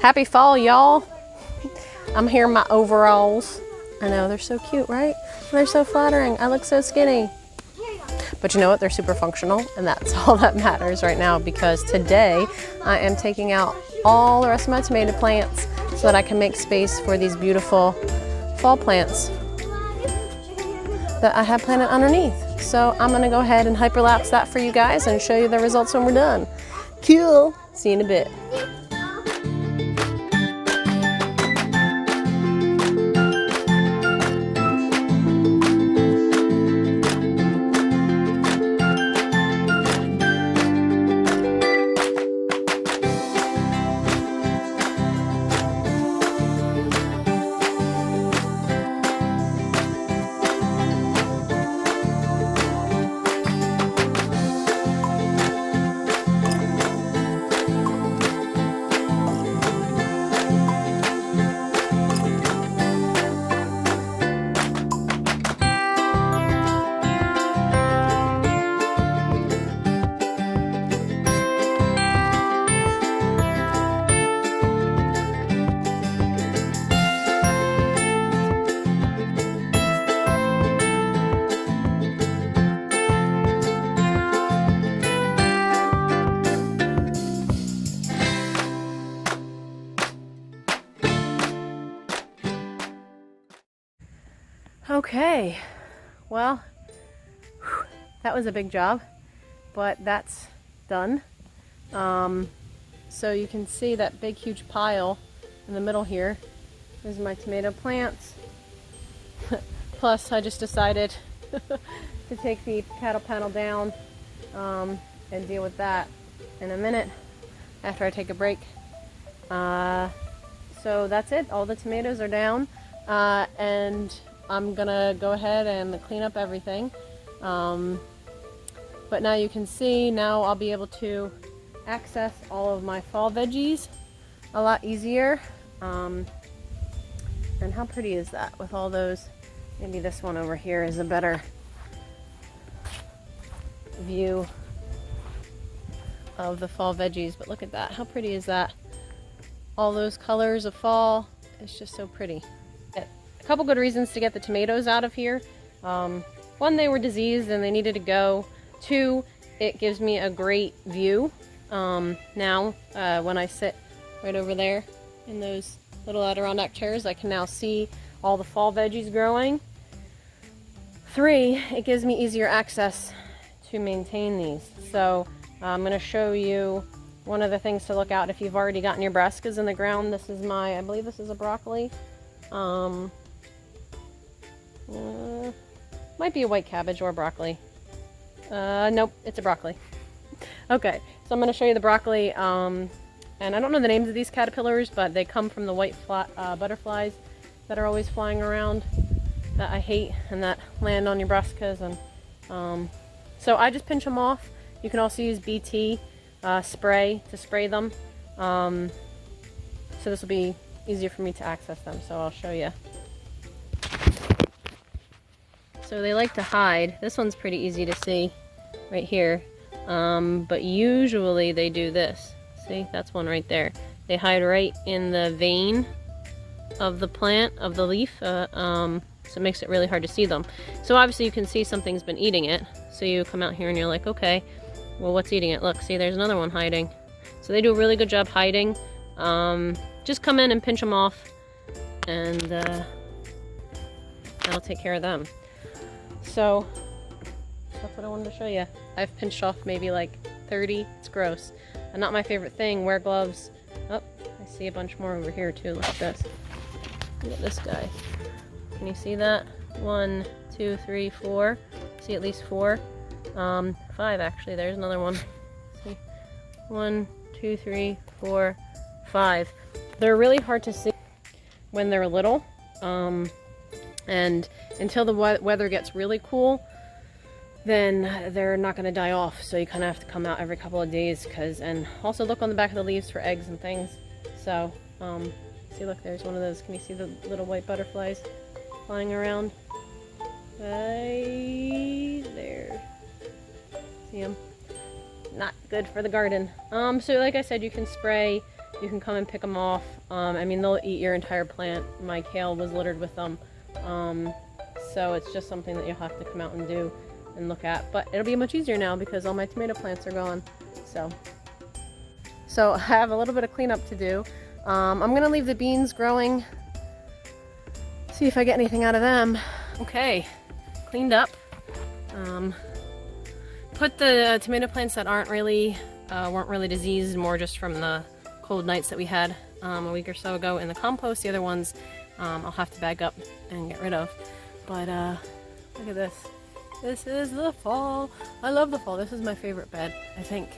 Happy fall, y'all. I'm here in my overalls. I know, they're so cute, right? They're so flattering. I look so skinny. But you know what? They're super functional, and that's all that matters right now, because today I am taking out all the rest of my tomato plants so that I can make space for these beautiful fall plants that I have planted underneath. So I'm gonna go ahead and hyperlapse that for you guys and show you the results when we're done. Cool. See you in a bit. Okay, well, that was a big job, but that's done. So you can see that big huge pile in the middle here. These are my tomato plants. Plus I just decided to take the cattle panel down and deal with that in a minute after I take a break. So that's it, all the tomatoes are down, and I'm gonna go ahead and clean up everything. But now you can see, now I'll be able to access all of my fall veggies a lot easier. And how pretty is that with all those? Maybe this one over here is a better view of the fall veggies, but look at that. How pretty is that? All those colors of fall. It's just so pretty. A couple good reasons to get the tomatoes out of here. One, they were diseased and they needed to go. Two, it gives me a great view. Now, when I sit right over there in those little Adirondack chairs, I can now see all the fall veggies growing. Three, it gives me easier access to maintain these. So I'm going to show you one of the things to look out if you've already gotten your brassicas in the ground. This is I believe this is a broccoli. Might be a white cabbage or broccoli. Nope, it's a broccoli. Okay, so I'm going to show you the broccoli. And I don't know the names of these caterpillars, but they come from the white butterflies that are always flying around that I hate and that land on your brassicas. And so I just pinch them off. You can also use BT spray to spray them. So this will be easier for me to access them, so I'll show you. So they like to hide. This one's pretty easy to see right here, but usually they do this. See, that's one right there. They hide right in the vein of the plant, of the leaf, so it makes it really hard to see them. So obviously you can see something's been eating it, so you come out here and you're like, okay, well, what's eating it? Look, see, there's another one hiding. So they do a really good job hiding. Just come in and pinch them off, and that'll take care of them. So that's what I wanted to show you. I've pinched off maybe like 30. It's gross and not my favorite thing. Wear gloves. Oh, I see a bunch more over here too. Look at this. Look at this guy. Can you see that? 1, 2, 3, 4. See at least 4. 5 actually. There's another one. See? 1, 2, 3, 4, 5. They're really hard to see when they're little, and until the weather gets really cool, then they're not going to die off. So you kind of have to come out every couple of days, and also look on the back of the leaves for eggs and things. So see, look, there's one of those. Can you see the little white butterflies flying around? Right there. See them? Not good for the garden. So like I said, you can spray you can come and pick them off. I mean, they'll eat your entire plant. My kale was littered with them. So it's just something that you'll have to come out and do and look at. But it'll be much easier now because all my tomato plants are gone. So I have a little bit of cleanup to do. I'm gonna leave the beans growing. See if I get anything out of them. Okay, cleaned up. Put the tomato plants that weren't really diseased, more just from the cold nights that we had a week or so ago in the compost. The other ones I'll have to bag up and get rid of. But look at this. This is the fall. I love the fall. This is my favorite bed, I think.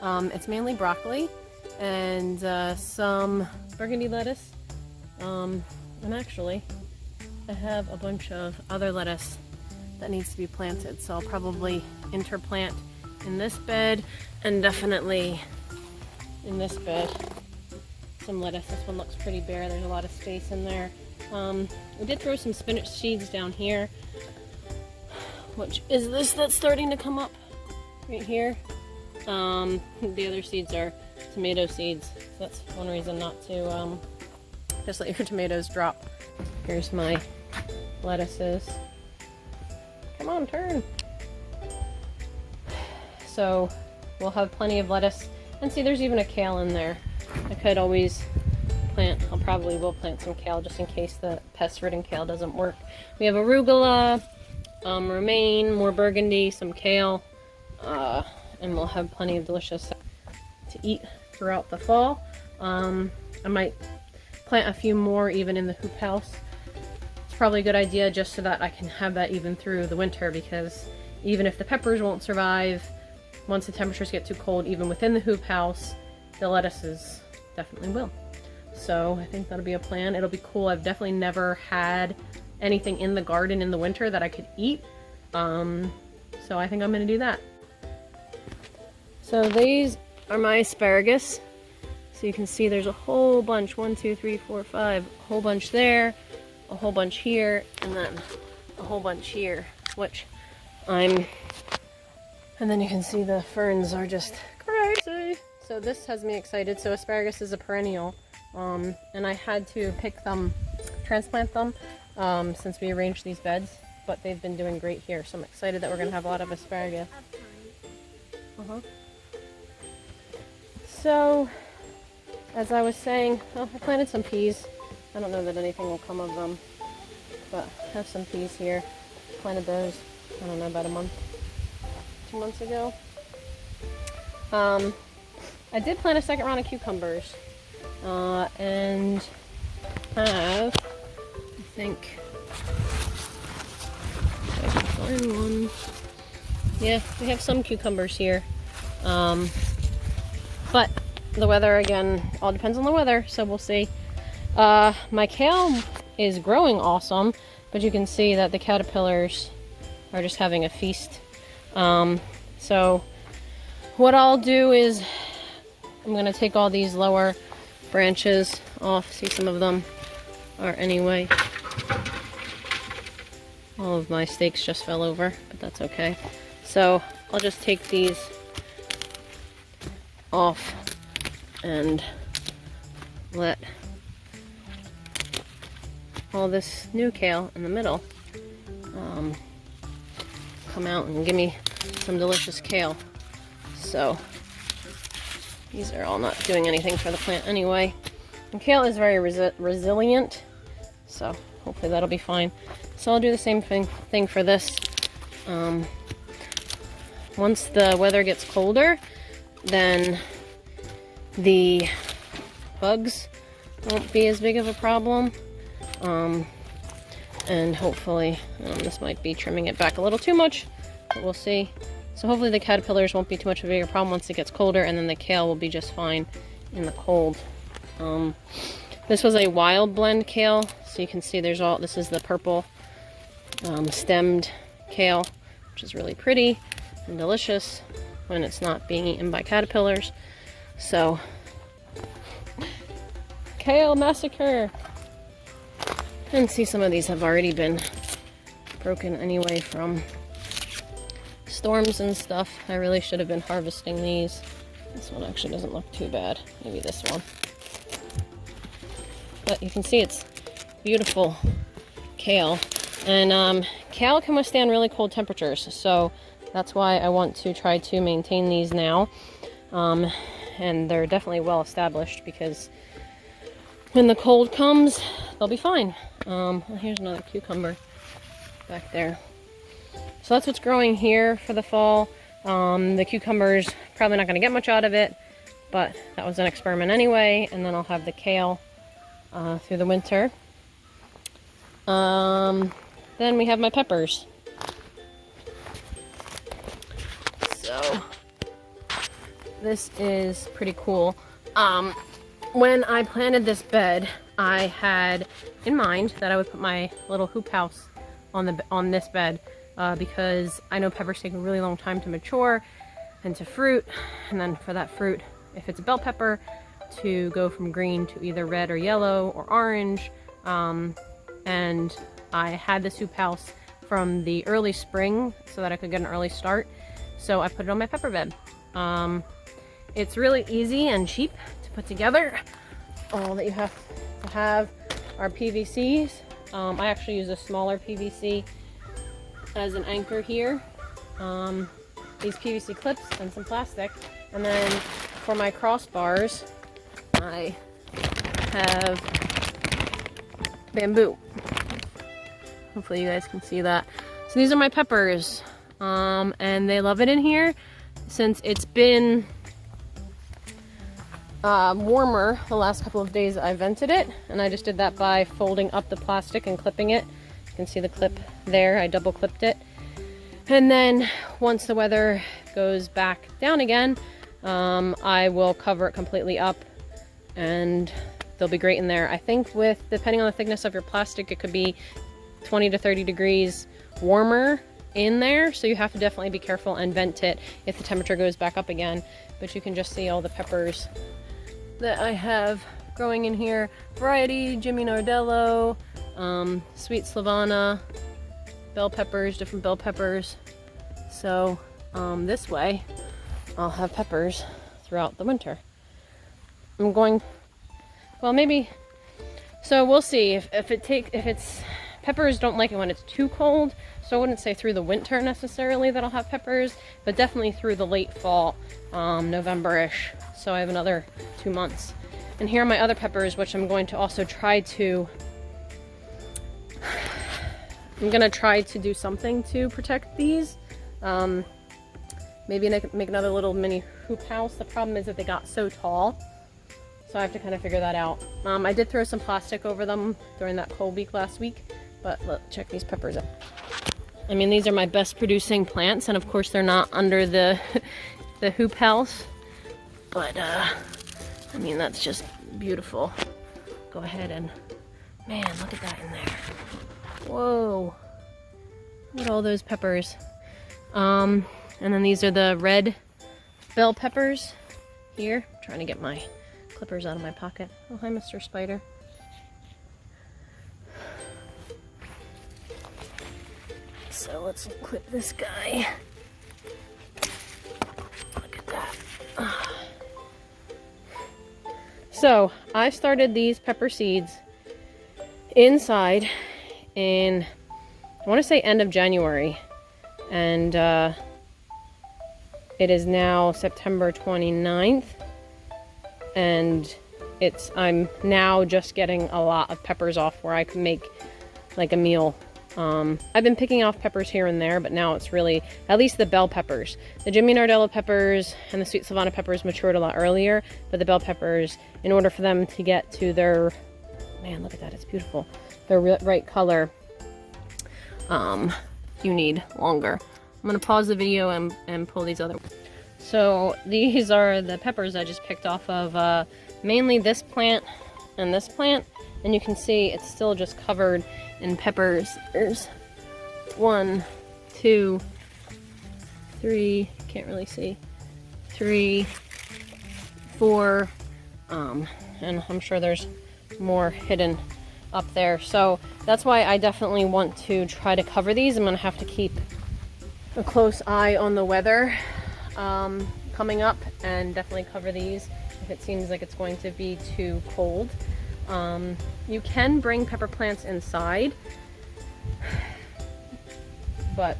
It's mainly broccoli and some burgundy lettuce. And actually, I have a bunch of other lettuce that needs to be planted. So I'll probably interplant in this bed and definitely in this bed some lettuce. This one looks pretty bare. There's a lot of space in there. We did throw some spinach seeds down here, which is this that's starting to come up right here. The other seeds are tomato seeds. So that's one reason not to just let your tomatoes drop. Here's my lettuces. Come on, turn. So we'll have plenty of lettuce. And see, there's even a kale in there. I could always plant, probably will plant some kale just in case the pest-ridden kale doesn't work. We have arugula, romaine, more burgundy, some kale, and we'll have plenty of delicious to eat throughout the fall. I might plant a few more even in the hoop house. It's probably a good idea just so that I can have that even through the winter, because even if the peppers won't survive, once the temperatures get too cold, even within the hoop house, the lettuces definitely will. So I think that'll be a plan. It'll be cool. I've definitely never had anything in the garden in the winter that I could eat. So I think I'm gonna do that. So these are my asparagus. So you can see there's a whole bunch, 1, 2, 3, 4, 5, a whole bunch there, a whole bunch here, and then a whole bunch here, which and then you can see the ferns are just crazy. So this has me excited. So asparagus is a perennial, and I had to pick them, transplant them, since we arranged these beds, but they've been doing great here. So I'm excited that we're gonna have a lot of asparagus. So, as I was saying, I planted some peas. I don't know that anything will come of them, but I have some peas here. Planted those, I don't know, about a month, 2 months ago. I did plant a second round of cucumbers, and have, I think, if I can find one. Yeah, we have some cucumbers here. But the weather, again, all depends on the weather, so we'll see. My kale is growing awesome, but you can see that the caterpillars are just having a feast. So what I'll do is I'm going to take all these lower branches off. See, some of them are anyway. All of my stakes just fell over, but that's okay. So I'll just take these off and let all this new kale in the middle come out and give me some delicious kale. So these are all not doing anything for the plant anyway. And kale is very resilient, so hopefully that'll be fine. So I'll do the same thing for this. Once the weather gets colder, then the bugs won't be as big of a problem. And hopefully, this might be trimming it back a little too much, but we'll see. So hopefully the caterpillars won't be too much of a bigger problem once it gets colder, and then the kale will be just fine in the cold. This was a wild blend kale, so you can see this is the purple stemmed kale, which is really pretty and delicious when it's not being eaten by caterpillars. So, kale massacre! And see, some of these have already been broken anyway from storms and stuff. I really should have been harvesting these. This one actually doesn't look too bad. Maybe this one. but you can see it's beautiful kale. And kale can withstand really cold temperatures, so that's why I want to try to maintain these now. And they're definitely well established because when the cold comes, they'll be fine. Here's another cucumber back there. So that's what's growing here for the fall. The cucumbers, probably not going to get much out of it, but that was an experiment anyway. And then I'll have the kale through the winter. Then we have my peppers. So this is pretty cool. When I planted this bed, I had in mind that I would put my little hoop house on this bed because I know peppers take a really long time to mature and to fruit, and then for that fruit, if it's a bell pepper, to go from green to either red or yellow or orange. And I had this hoop house from the early spring so that I could get an early start, so I put it on my pepper bed. It's really easy and cheap to put together. All that you have to have are PVCs. I actually use a smaller PVC as an anchor here. These PVC clips and some plastic. And then for my crossbars, I have bamboo. Hopefully you guys can see that. So these are my peppers. And they love it in here since it's been warmer the last couple of days. I vented it, and I just did that by folding up the plastic and clipping it. You can see the clip there. I double clipped it, and then once the weather goes back down again, I will cover it completely up and they'll be great in there. I think with, depending on the thickness of your plastic, it could be 20 to 30 degrees warmer in there, so you have to definitely be careful and vent it if the temperature goes back up again. But you can just see all the peppers that I have growing in here. Variety, Jimmy Nardello, sweet Slavana, bell peppers, different bell peppers. So this way I'll have peppers throughout the winter. I'm going, well, maybe, so we'll see if it's, peppers don't like it when it's too cold, so I wouldn't say through the winter necessarily that I'll have peppers, but definitely through the late fall, November-ish. So I have another 2 months. And here are my other peppers, which I'm going to also try to, do something to protect these. Maybe make another little mini hoop house. The problem is that they got so tall, so I have to kind of figure that out. I did throw some plastic over them during that cold week last week, but look, check these peppers out. I mean, these are my best producing plants, and of course they're not under the the hoop house, but I mean, that's just beautiful. Go ahead and, man, look at that in there. Whoa, look at all those peppers. And then these are the red bell peppers here. I'm trying to get my clippers out of my pocket. Oh, hi, Mr. Spider. So let's clip this guy. Look at that. So I started these pepper seeds inside in, I want to say end of January, and it is now September 29th, and I'm now just getting a lot of peppers off where I can make like a meal. I've been picking off peppers here and there, but now it's really, at least the bell peppers. The Jimmy Nardello peppers and the sweet Savannah peppers matured a lot earlier, but the bell peppers, in order for them to get to their, man, look at that, it's beautiful, their right color, you need longer. I'm gonna pause the video and pull these other. So these are the peppers I just picked off of mainly this plant and this plant, and you can see it's still just covered in peppers. There's 1, 2, 3, can't really see, 3, 4, and I'm sure there's more hidden up there. So that's why I definitely want to try to cover these. I'm gonna have to keep a close eye on the weather coming up and definitely cover these if it seems like it's going to be too cold. You can bring pepper plants inside, but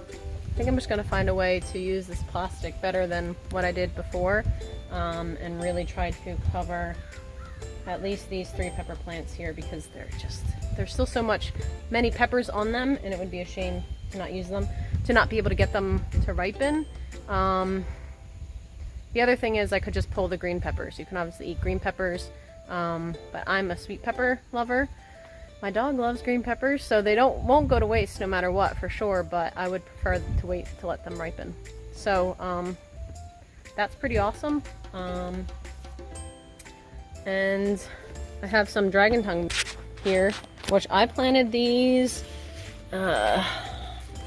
I think I'm just going to find a way to use this plastic better than what I did before, and really try to cover at least these 3 pepper plants here, because there's still many peppers on them, and it would be a shame to not use them, to not be able to get them to ripen. The other thing is I could just pull the green peppers. You can obviously eat green peppers, but I'm a sweet pepper lover. My dog loves green peppers, so they won't go to waste no matter what, for sure, but I would prefer to wait to let them ripen. So that's pretty awesome. And I have some dragon tongue here, which I planted these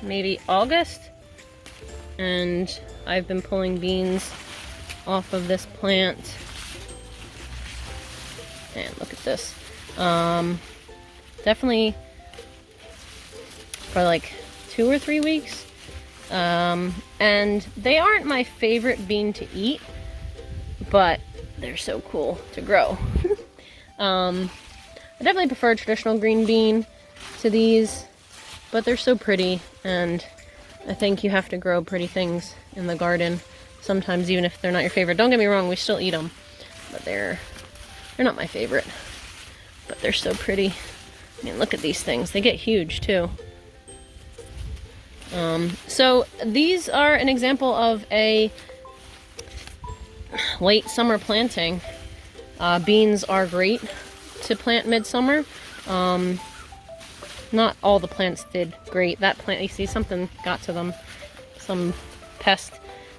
maybe August, and I've been pulling beans off of this plant. And look at this. Definitely for like 2 or 3 weeks. And they aren't my favorite bean to eat, but they're so cool to grow. I definitely prefer traditional green bean to these, but they're so pretty, and I think you have to grow pretty things in the garden sometimes, even if they're not your favorite. Don't get me wrong, we still eat them, but they're not my favorite, but they're so pretty. I mean, look at these things. They get huge too. So these are an example of a late summer planting. Beans are great to plant midsummer. Not all the plants did great. That plant, you see, something got to them, some pest.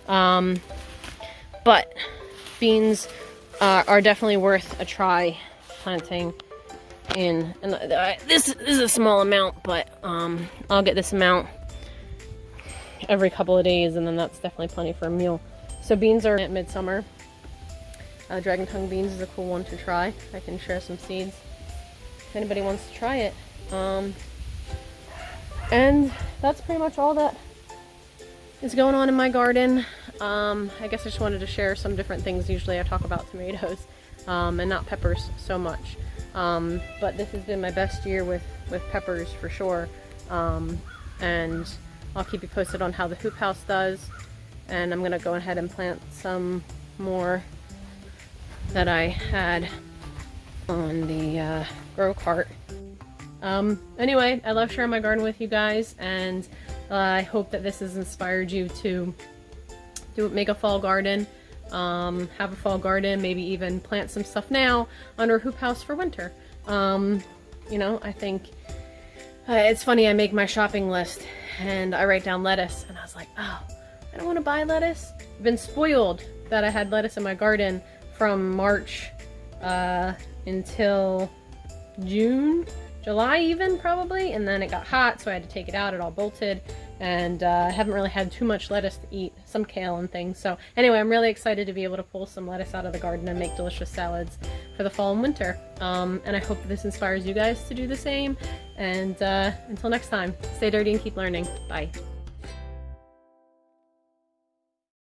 But beans are definitely worth a try planting in. And this is a small amount, but I'll get this amount every couple of days, and then that's definitely plenty for a meal. So beans are at midsummer. Dragon tongue beans is a cool one to try. I can share some seeds if anybody wants to try it. And that's pretty much all that is going on in my garden. I guess I just wanted to share some different things. Usually I talk about tomatoes and not peppers so much. But this has been my best year with peppers for sure. And I'll keep you posted on how the hoop house does. And I'm going to go ahead and plant some more that I had on the grow cart. Anyway, I love sharing my garden with you guys, and I hope that this has inspired you to make a fall garden, have a fall garden, maybe even plant some stuff now under a hoop house for winter. You know, I think it's funny, I make my shopping list and I write down lettuce, and I was like, oh, I don't want to buy lettuce. I've been spoiled that I had lettuce in my garden from March until June, July even, probably, and then it got hot, so I had to take it out. It all bolted, and I haven't really had too much lettuce to eat, some kale and things. So anyway, I'm really excited to be able to pull some lettuce out of the garden and make delicious salads for the fall and winter. And I hope this inspires you guys to do the same. And until next time, stay dirty and keep learning. Bye.